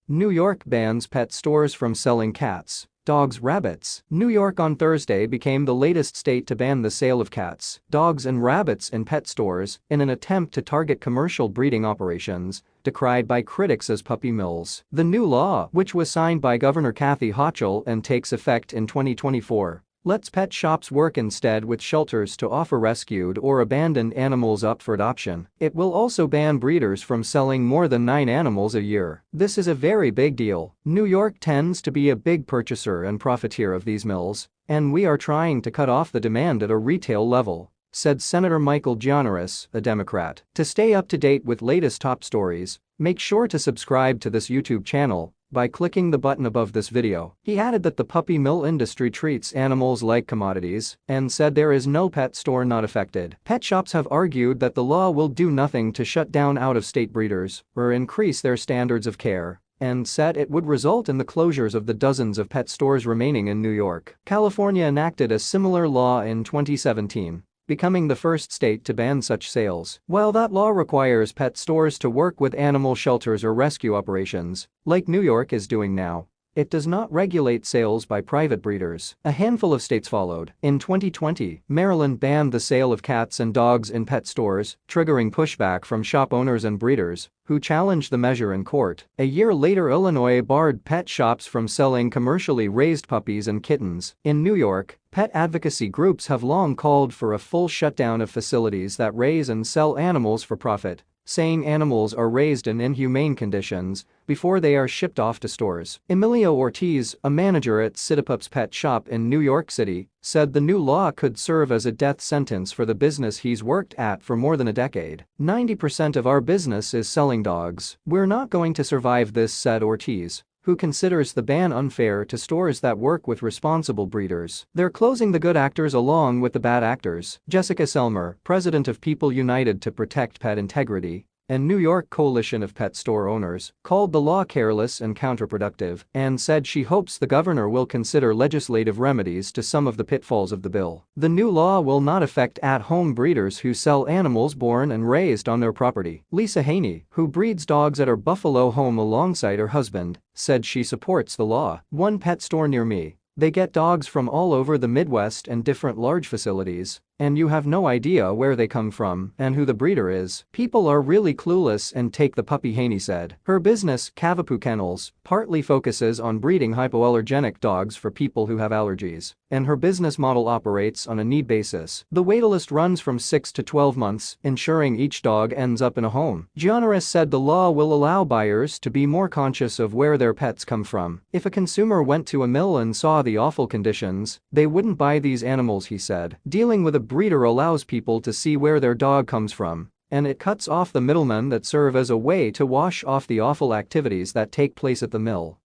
New York bans pet stores from selling cats, dogs, rabbits. New York on Thursday became the latest state to ban the sale of cats, dogs and rabbits in pet stores in an attempt to target commercial breeding operations, decried by critics as puppy mills. The new law, which was signed by Governor Kathy Hochul and takes effect in 2024, lets pet shops work instead with shelters to offer rescued or abandoned animals up for adoption. It will also ban breeders from selling more than 9 animals a year. This is a very big deal. New York tends to be a big purchaser and profiteer of these mills, and we are trying to cut off the demand at a retail level, said Senator Michael Gianaris, a Democrat. To stay up to date with latest top stories, make sure to subscribe to this YouTube channel by clicking the button above this video. He added that the puppy mill industry treats animals like commodities and said there is no pet store not affected. Pet shops have argued that the law will do nothing to shut down out-of-state breeders or increase their standards of care, and said it would result in the closures of the dozens of pet stores remaining in New York. California enacted a similar law in 2017, becoming the first state to ban such sales. While that law requires pet stores to work with animal shelters or rescue operations, like New York is doing now, it does not regulate sales by private breeders. A handful of states followed. In 2020, Maryland banned the sale of cats and dogs in pet stores, triggering pushback from shop owners and breeders, who challenged the measure in court. A year later, Illinois barred pet shops from selling commercially raised puppies and kittens. In New York, pet advocacy groups have long called for a full shutdown of facilities that raise and sell animals for profit, saying animals are raised in inhumane conditions before they are shipped off to stores. Emilio Ortiz, a manager at Citipup's pet shop in New York City, said the new law could serve as a death sentence for the business he's worked at for more than a decade. 90% of our business is selling dogs. We're not going to survive this, said Ortiz, who considers the ban unfair to stores that work with responsible breeders. They're closing the good actors along with the bad actors. Jessica Selmer, president of People United to Protect Pet Integrity and New York Coalition of Pet Store Owners, called the law careless and counterproductive and said she hopes the governor will consider legislative remedies to some of the pitfalls of the bill. The new law will not affect at-home breeders who sell animals born and raised on their property. Lisa Haney, who breeds dogs at her Buffalo home alongside her husband, said she supports the law. One pet store near me, they get dogs from all over the Midwest and different large facilities, and you have no idea where they come from and who the breeder is. People are really clueless and take the puppy, Haney said. Her business, Cavapoo Kennels, partly focuses on breeding hypoallergenic dogs for people who have allergies, and her business model operates on a need basis. The waitlist runs from 6 to 12 months, ensuring each dog ends up in a home. Gianaris said the law will allow buyers to be more conscious of where their pets come from. If a consumer went to a mill and saw the awful conditions, they wouldn't buy these animals, he said. Dealing with a breeder allows people to see where their dog comes from, and it cuts off the middlemen that serve as a way to wash off the awful activities that take place at the mill.